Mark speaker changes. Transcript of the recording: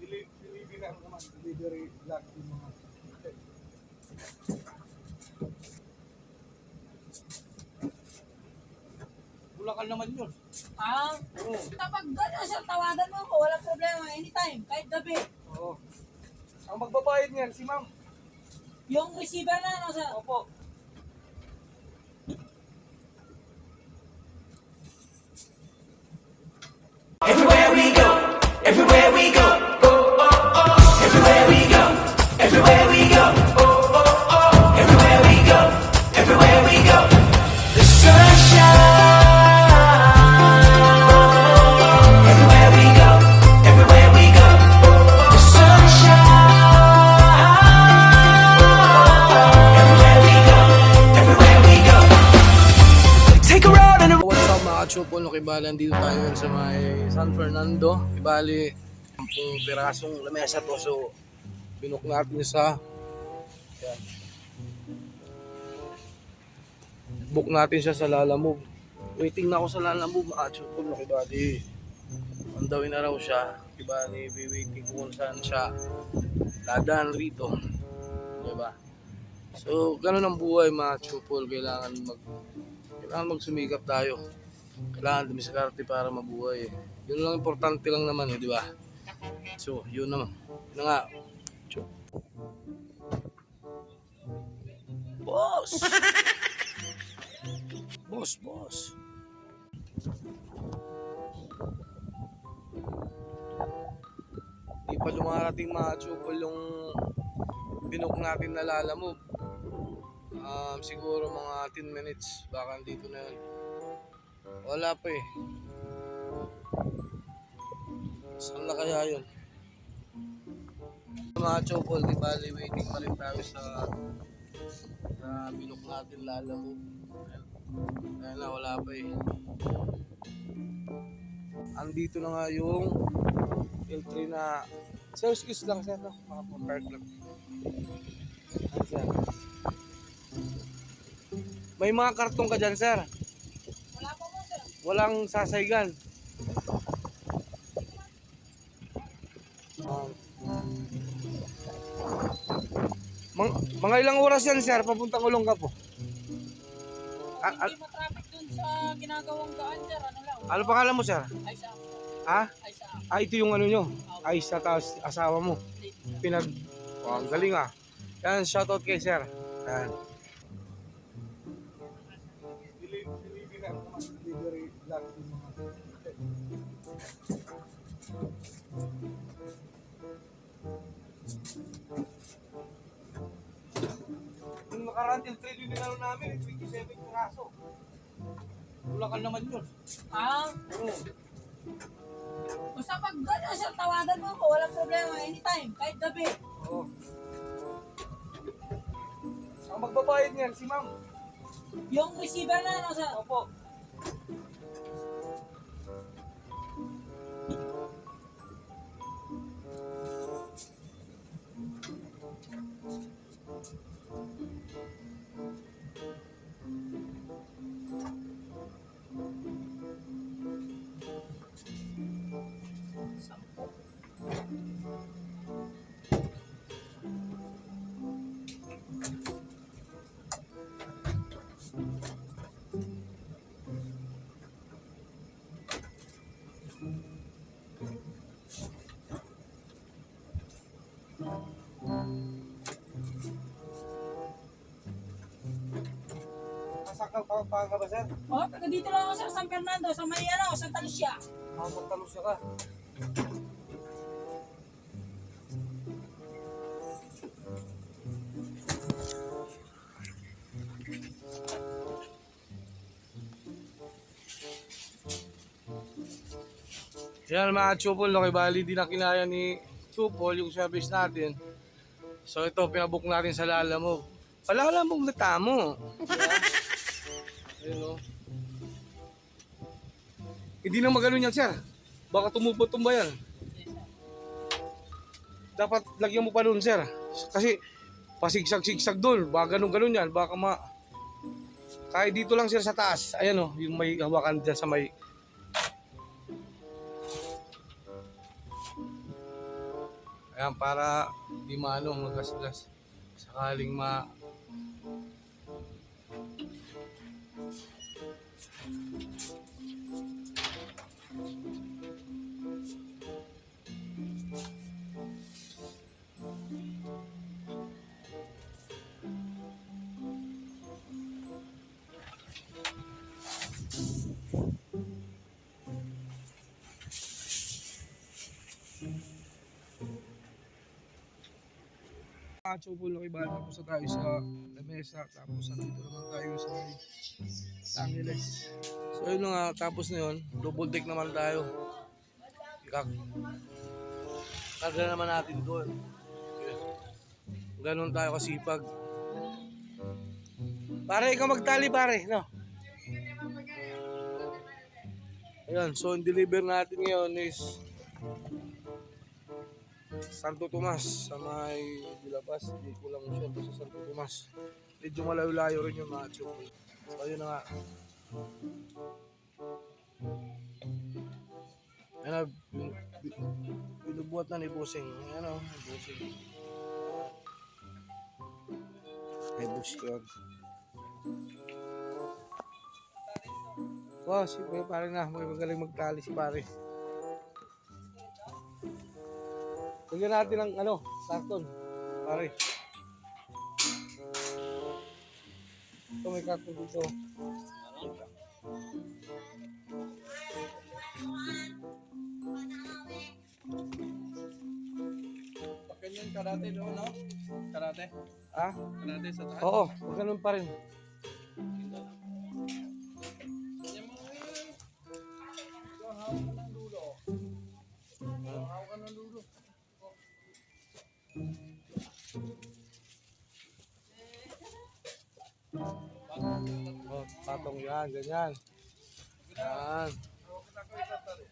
Speaker 1: Delivery lang naman. Delivery lang yung mga. Bulacan naman yun. Oo.
Speaker 2: Kapag gano'n sir, tawagan mo ko, walang problema, anytime, kahit gabi.
Speaker 1: Oo. Ang magbabayad niyan, si ma'am.
Speaker 2: Yung receiver na, ano sir?
Speaker 1: Opo.
Speaker 3: Everywhere we go, everywhere we go, everywhere we go, everywhere we go, everywhere we go, everywhere we go, the sunshine. Everywhere we go, everywhere we go, the sunshine. Everywhere we go, everywhere we go. Take a road and a
Speaker 4: What's up mga chupol, nakibalan dito tayo ngayon sa may San Fernando. Ibali, 10 pirasong lamesa to, so binuk natin sa yan. Book natin siya sa Lalamove. Waiting na ako sa Lalamove mga chupol, nakibali. Andawin na raw siya, ibali, waiting ko kung saan siya dadaan rito, diba? So ganun ang buhay mga chupol, kailangan magsumikap tayo. Kailangan dumiskarte para mabuhay. Yun lang, importante lang naman di ba? So, yun naman. Yun na nga. Boss! Boss. Di pa dumarating mga chupol yung binok natin na Lalamove. Siguro mga 10 minutes baka dito na yun. Wala pa eh. Saan na kaya yun? Mga chopol, di bali waiting pa rin tayo sa binok natin Lalamove. Kaya na wala pa eh. Andito na nga yung L3 na sir, excuse lang sir, no? Park lang. Sir. May mga karton ka dyan sir?
Speaker 2: Wala pa mo sir.
Speaker 4: Walang sasaygan. Mga ilang oras yan sir, papuntang Olongapo.
Speaker 2: Hindi matraffic dun sa ginagawang daan sir, ano lang.
Speaker 4: Ano pangalan mo sir?
Speaker 2: Ay sa
Speaker 4: Ha?
Speaker 2: ay sa
Speaker 4: Ito yung ano nyo? Ay sa taas asawa mo. Ang galing ah. Yan, shoutout kay sir. Yan.
Speaker 1: Delivery lang naman. Delivery lang yung mga.
Speaker 4: Yung nakaraan till trade yung dinalo namin, 27 piraso. Bulacan naman yun.
Speaker 1: Oo.
Speaker 2: Basta pag gano'n sir, tawagan mo ko, walang problema, anytime, kahit gabi.
Speaker 1: Oo. Ang magbabayad niyan, si ma'am.
Speaker 2: Yung receiver na, ano sir?
Speaker 1: Opo. Nasakal pa ka ba sir?
Speaker 2: Oh, taga dito lang ako sir, San Fernando, sa may ano, Santa Lucia.
Speaker 1: Magtalos ka.
Speaker 4: Yan mga chupol, no, kay bali di na kinaya ni chupol yung service natin. So ito, pinabook natin sa Lalamove. Lalamove na tamo. Ayun o. Hindi na magano yan sir. Baka tumumba yan. Dapat lagyan mo pa doon sir. Kasi pasigsag-sigsag doon. Baka ganun yan. Baka kahit dito lang sir sa taas. Ayan o, yung may hawakan dyan sa may Ayan, para di magasgas. Sakaling Chupol na kiba, tapos na tayo sa lamesa, tapos nandito naman tayo sa Angeles. So yun na nga, tapos na yun, double deck naman tayo. Karga naman natin doon. Ganon tayo kasipag. Pare, ikaw magtali pare, no? Ayan, so yung deliver natin ngayon is Santo Tomas sa may Dilabas. Hindi ko lang sure sa Santo Tomas. Medyo malayo-layo rin yung mga chupol. So ayun na nga. Ayan, binubuhat na ni Busing. Ayan o, Busing. May bus yun. Wow, si pare na. Magaling magtali si pare. Lagyan natin ng karton. Pare. Ito may karton dito.
Speaker 1: Ganyan karate doon, no? Karate?
Speaker 4: Ah?
Speaker 1: Karate sa taas?
Speaker 4: Oo, huwag ganun pa rin.
Speaker 1: Ganyan mo yun. Ito, hawak ka ng dulo. Hawak ka ng dulo.
Speaker 4: Oh, patong yan, ganyan. Yan.
Speaker 1: Hawak ka na ko itatali.